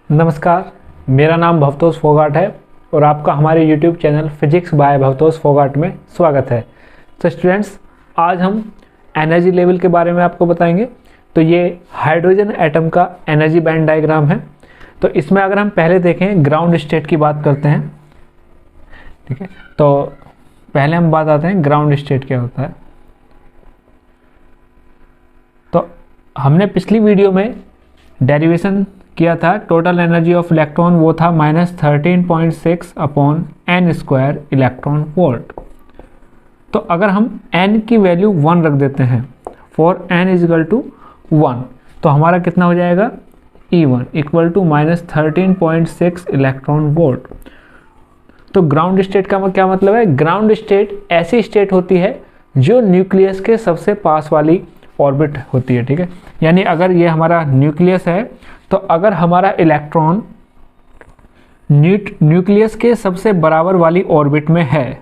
नमस्कार, मेरा नाम भवतोष फोगाट है और आपका हमारे YouTube channel physics by Bhavtosh Phogat में स्वागत है। तो स्टूडेंट्स, आज हम एनर्जी लेवल के बारे में आपको बताएंगे। तो ये हाइड्रोजन एटम का एनर्जी बैंड डायग्राम है। तो इसमें अगर हम पहले देखें ग्राउंड स्टेट की बात करते हैं, ठीक है। तो पहले हम बात आते हैं ग्राउंड स्टेट क्या होता है। तो हमने पिछली वीडियो में डेरिवेशन किया था, टोटल एनर्जी ऑफ इलेक्ट्रॉन वो था -13.6 upon n square electron volt. तो अगर हम n की वैल्यू 1 रख देते हैं, फॉर n इजल टू 1, तो हमारा कितना हो जाएगा E1 equal to -13.6 electron volt. तो ग्राउंड स्टेट का क्या मतलब है? ग्राउंड स्टेट ऐसी स्टेट होती है जो न्यूक्लियस के सबसे पास वाली ऑर्बिट होती है, ठीक है। यानी अगर ये हमारा न्यूक्लियस है, तो अगर हमारा इलेक्ट्रॉन न्यूक्लियस के सबसे बराबर वाली ऑर्बिट में है,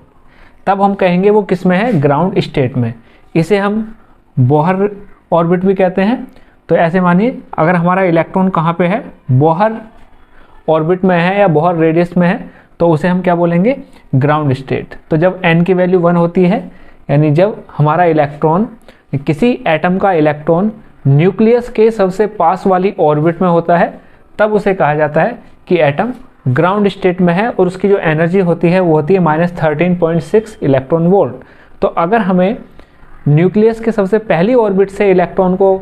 तब हम कहेंगे वो किस में है? ग्राउंड स्टेट में। इसे हम बोहर ऑर्बिट भी कहते हैं। तो ऐसे मानिए, अगर हमारा इलेक्ट्रॉन कहाँ पे है? बोहर ऑर्बिट में है या बोहर रेडियस में है, तो उसे हम क्या बोलेंगे? Ground state. तो जब n की वैल्यू 1 होती है, यानी जब हमारा इलेक्ट्रॉन, किसी एटम का इलेक्ट्रॉन न्यूक्लियस के सबसे पास वाली ऑर्बिट में होता है, तब उसे कहा जाता है कि एटम ग्राउंड स्टेट में है और उसकी जो एनर्जी होती है वो होती है -13.6 इलेक्ट्रॉन वोल्ट। तो अगर हमें न्यूक्लियस के सबसे पहली ऑर्बिट से इलेक्ट्रॉन को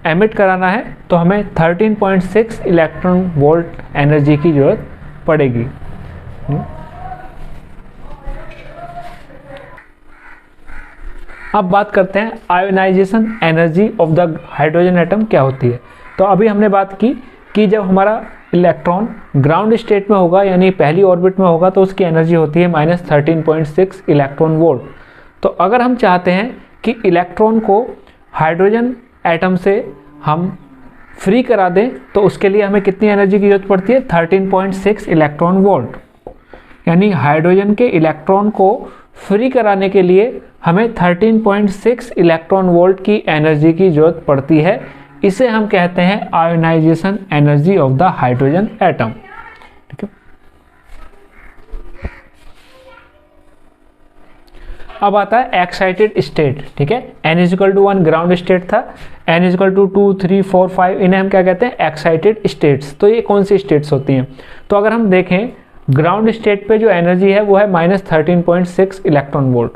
एमिट कराना है, तो हमें 13.6 इलेक्ट्रॉन वोल्ट एनर्जी की ज़रूरत पड़ेगी। अब बात करते हैं ionisation energy of the hydrogen atom क्या होती है। तो अभी हमने बात की कि जब हमारा इलेक्ट्रॉन ग्राउंड स्टेट में होगा, यानी पहली ऑर्बिट में होगा, तो उसकी एनर्जी होती है -13.6 इलेक्ट्रॉन वोल्ट। तो अगर हम चाहते हैं कि इलेक्ट्रॉन को हाइड्रोजन एटम से हम फ्री करा दें, तो उसके लिए हमें कितनी एनर्जी की जरूरत पड़ती है? 13.6 इलेक्ट्रॉन वोल्ट। यानी हाइड्रोजन के इलेक्ट्रॉन को फ्री कराने के लिए हमें 13.6 इलेक्ट्रॉन वोल्ट की एनर्जी की जरूरत पड़ती है। इसे हम कहते हैं ionisation energy of the hydrogen atom, ठीक है। अब आता है एक्साइटेड स्टेट, ठीक है। n equal to 1 ground state था, n इक्वल टू 2, 3, 4, 5, इन्हें हम क्या कहते हैं? Excited states. तो ये कौन सी स्टेट्स होती हैं? तो अगर हम देखें, ग्राउंड स्टेट पे जो एनर्जी है वो है -13.6 इलेक्ट्रॉन वोल्ट।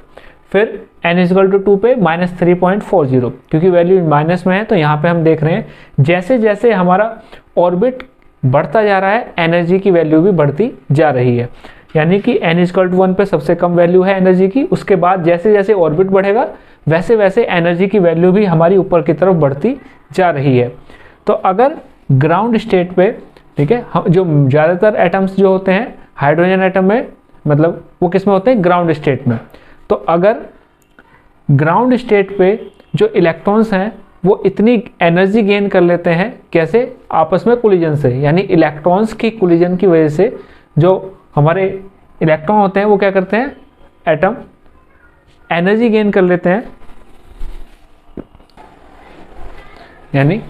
फिर n इक्वल टू 2 पे -3.40, क्योंकि वैल्यू माइनस में है, तो यहाँ पे हम देख रहे हैं जैसे जैसे हमारा ऑर्बिट बढ़ता जा रहा है, एनर्जी की वैल्यू भी बढ़ती जा रही है। यानी कि n इक्वल टू 1 पे सबसे कम वैल्यू है एनर्जी की, उसके बाद जैसे जैसे ऑर्बिट बढ़ेगा वैसे वैसे एनर्जी की वैल्यू भी हमारी ऊपर की तरफ बढ़ती जा रही है। तो अगर ग्राउंड स्टेट पे, ठीक है, जो ज़्यादातर एटम्स जो होते हैं हाइड्रोजन एटम में, मतलब वो किस में होते हैं? ग्राउंड स्टेट में। तो अगर ग्राउंड स्टेट पे जो इलेक्ट्रॉन्स हैं वो इतनी एनर्जी गेन कर लेते हैं, कैसे? आपस में कोलिजन से। यानी इलेक्ट्रॉन्स की कोलिजन की वजह से जो हमारे इलेक्ट्रॉन होते हैं वो क्या करते हैं? एटम एनर्जी गेन कर लेते हैं। यानी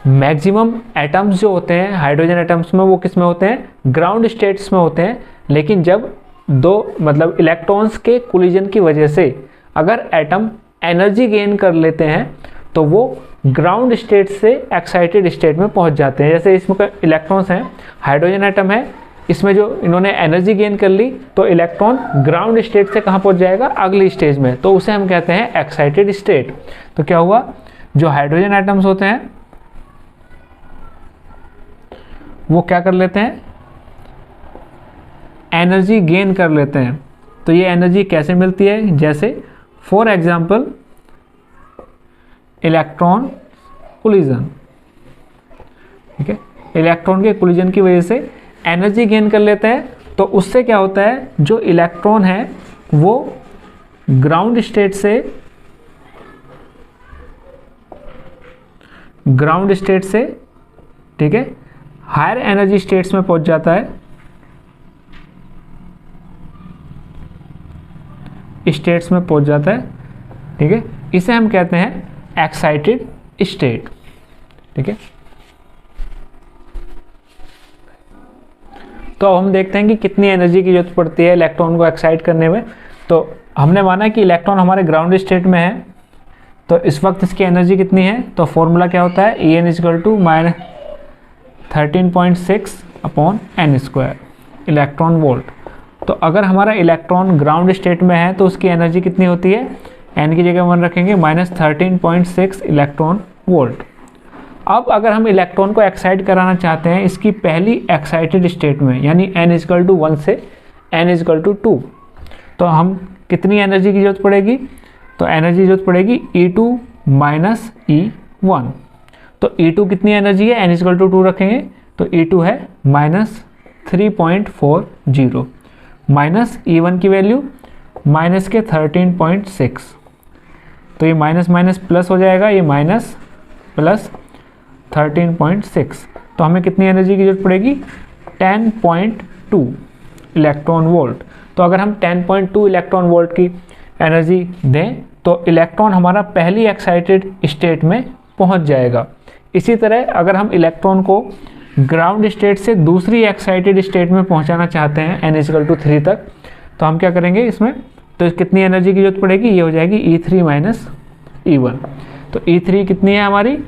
मैक्सिमम एटम्स जो होते हैं हाइड्रोजन एटम्स में, वो किस में होते हैं? ग्राउंड स्टेट्स में होते हैं। लेकिन जब दो मतलब इलेक्ट्रॉन्स के कोलिजन की वजह से अगर एटम एनर्जी गेन कर लेते हैं, तो वो ग्राउंड स्टेट से एक्साइटेड स्टेट में पहुंच जाते हैं। जैसे इसमें इलेक्ट्रॉन्स हैं, हाइड्रोजन एटम है, इसमें जो इन्होंने एनर्जी गेन कर ली, तो इलेक्ट्रॉन ग्राउंड स्टेट से कहाँ पहुंच जाएगा? अगली स्टेज में। तो उसे हम कहते हैं एक्साइटेड स्टेट। तो क्या हुआ? जो हाइड्रोजन एटम्स होते हैं वो क्या कर लेते हैं? एनर्जी गेन कर लेते हैं। तो ये एनर्जी कैसे मिलती है? जैसे फॉर एग्जांपल इलेक्ट्रॉन कोलिजन, ठीक है। इलेक्ट्रॉन के कोलिजन की वजह से एनर्जी गेन कर लेते हैं। तो उससे क्या होता है? जो इलेक्ट्रॉन है वो ग्राउंड स्टेट से, ठीक है, हायर एनर्जी स्टेट्स में पहुंच जाता है, ठीक है। इसे हम कहते हैं एक्साइटेड स्टेट, ठीक है। तो अब हम देखते हैं कि कितनी एनर्जी की जरूरत पड़ती है इलेक्ट्रॉन को एक्साइट करने में। तो हमने माना कि इलेक्ट्रॉन हमारे ग्राउंड स्टेट में है, तो इस वक्त इसकी एनर्जी कितनी है, तो फॉर्मूला क्या होता है, E n equal to -13.6/n² electron volt. तो अगर हमारा इलेक्ट्रॉन ग्राउंड स्टेट में है तो उसकी एनर्जी कितनी होती है, n की जगह 1 रखेंगे, -13.6 इलेक्ट्रॉन वोल्ट। अब अगर हम इलेक्ट्रॉन को एक्साइट कराना चाहते हैं इसकी पहली एक्साइटेड स्टेट में, यानी n इजकल टू 1 से n इजकल टू 2, तो हम कितनी एनर्जी की जरूरत पड़ेगी, तो एनर्जी जरूरत पड़ेगी E2 माइनस E1। तो E2 कितनी एनर्जी है, n इजकल टू 2 रखेंगे, तो E2 है -3.40 माइनस E1 की वैल्यू माइनस के 13.6, तो ये माइनस माइनस प्लस हो जाएगा, ये माइनस प्लस 13.6, तो हमें कितनी एनर्जी की जरूरत पड़ेगी, 10.2 इलेक्ट्रॉन वोल्ट। तो अगर हम 10.2 इलेक्ट्रॉन वोल्ट की एनर्जी दें तो इलेक्ट्रॉन हमारा पहली एक्साइटेड स्टेट में पहुंच जाएगा। इसी तरह अगर हम इलेक्ट्रॉन को ग्राउंड स्टेट से दूसरी एक्साइटेड स्टेट में पहुंचाना चाहते हैं n इजकल टू 3 तक, तो हम क्या करेंगे इसमें, तो कितनी एनर्जी की जरूरत पड़ेगी, ये हो जाएगी E3 माइनस E1। तो E3 कितनी है हमारी,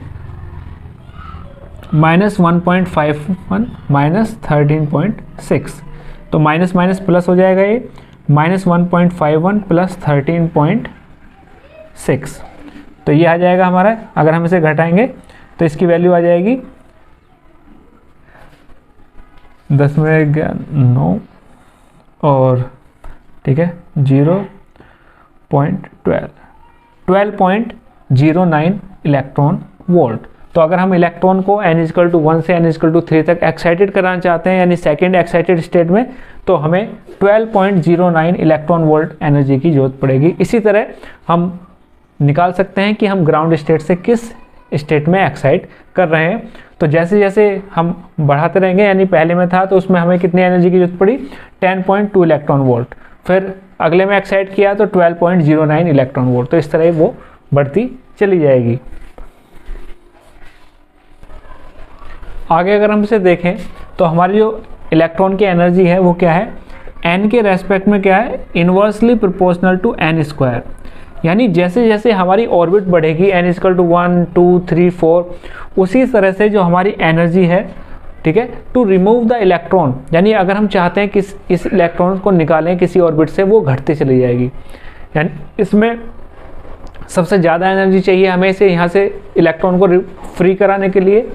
-1.51 माइनस 13.6, तो माइनस माइनस प्लस हो जाएगा, ये -1.51 प्लस 13.6, तो ये आ जाएगा हमारा। अगर हम इसे घटाएंगे तो इसकी वैल्यू आ जाएगी 10 में 9 और ठीक है 12.09 इलेक्ट्रॉन वोल्ट। तो अगर हम इलेक्ट्रॉन को n इजकल टू 1 से n इजकल टू 3 तक एक्साइटेड कराना चाहते हैं, यानी सेकेंड एक्साइटेड स्टेट में, तो हमें 12.09 इलेक्ट्रॉन वोल्ट एनर्जी की जरूरत पड़ेगी। इसी तरह हम निकाल सकते हैं कि हम ग्राउंड स्टेट से किस स्टेट में एक्साइट कर रहे हैं। तो जैसे जैसे हम बढ़ाते रहेंगे, यानी पहले में था तो उसमें हमें कितनी एनर्जी की जरूरत पड़ी, 10.2 इलेक्ट्रॉन वोल्ट, फिर अगले में एक्साइट किया तो 12.09 इलेक्ट्रॉन वोल्ट, तो इस तरह वो बढ़ती चली जाएगी। आगे अगर हम इसे देखें तो हमारी जो इलेक्ट्रॉन की एनर्जी है वो क्या है, n के रेस्पेक्ट में क्या है, इन्वर्सली प्रोपोर्शनल टू n², यानी जैसे जैसे हमारी ऑर्बिट बढ़ेगी n इजकल टू 1 2 3 4, उसी तरह से जो हमारी एनर्जी है, ठीक है, टू रिमूव द इलेक्ट्रॉन, यानी अगर हम चाहते हैं कि इस इलेक्ट्रॉन को निकालें किसी ऑर्बिट से, वो घटती चली जाएगी। यानी इसमें सबसे ज़्यादा एनर्जी चाहिए हमें इसे यहाँ से इलेक्ट्रॉन को फ्री कराने के लिए,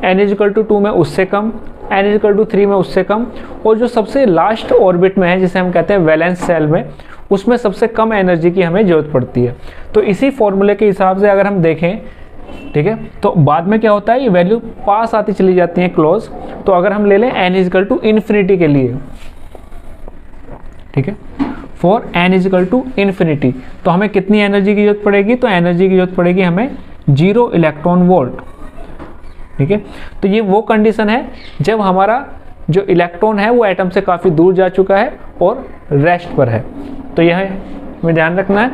n इजकल टू 2 में उससे कम, n इजकल टू 3 में उससे कम, और जो सबसे लास्ट ऑर्बिट में है जिसे हम कहते हैं वैलेंस सेल में, उसमें सबसे कम एनर्जी की हमें ज़रूरत पड़ती है। तो इसी फॉर्मूले के हिसाब से अगर हम देखें, ठीक है, तो बाद में क्या होता है, ये वैल्यू पास आती चली जाती है क्लोज। तो अगर हम ले लें n इजकल टू इन्फिनिटी के लिए, ठीक है, for n equal to infinity, तो हमें कितनी एनर्जी की जरूरत पड़ेगी, तो एनर्जी की जरूरत पड़ेगी हमें 0 इलेक्ट्रॉन वोल्ट, ठीक है। तो ये वो कंडीशन है जब हमारा जो इलेक्ट्रॉन है वो एटम से काफ़ी दूर जा चुका है और रेस्ट पर है, तो यह हमें ध्यान रखना है,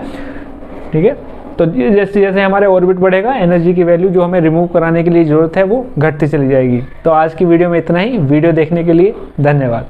ठीक है। तो जैसे जैसे हमारे ऑर्बिट बढ़ेगा, एनर्जी की वैल्यू जो हमें रिमूव कराने के लिए ज़रूरत है वो घटती चली जाएगी। तो आज की वीडियो में इतना ही। वीडियो देखने के लिए धन्यवाद।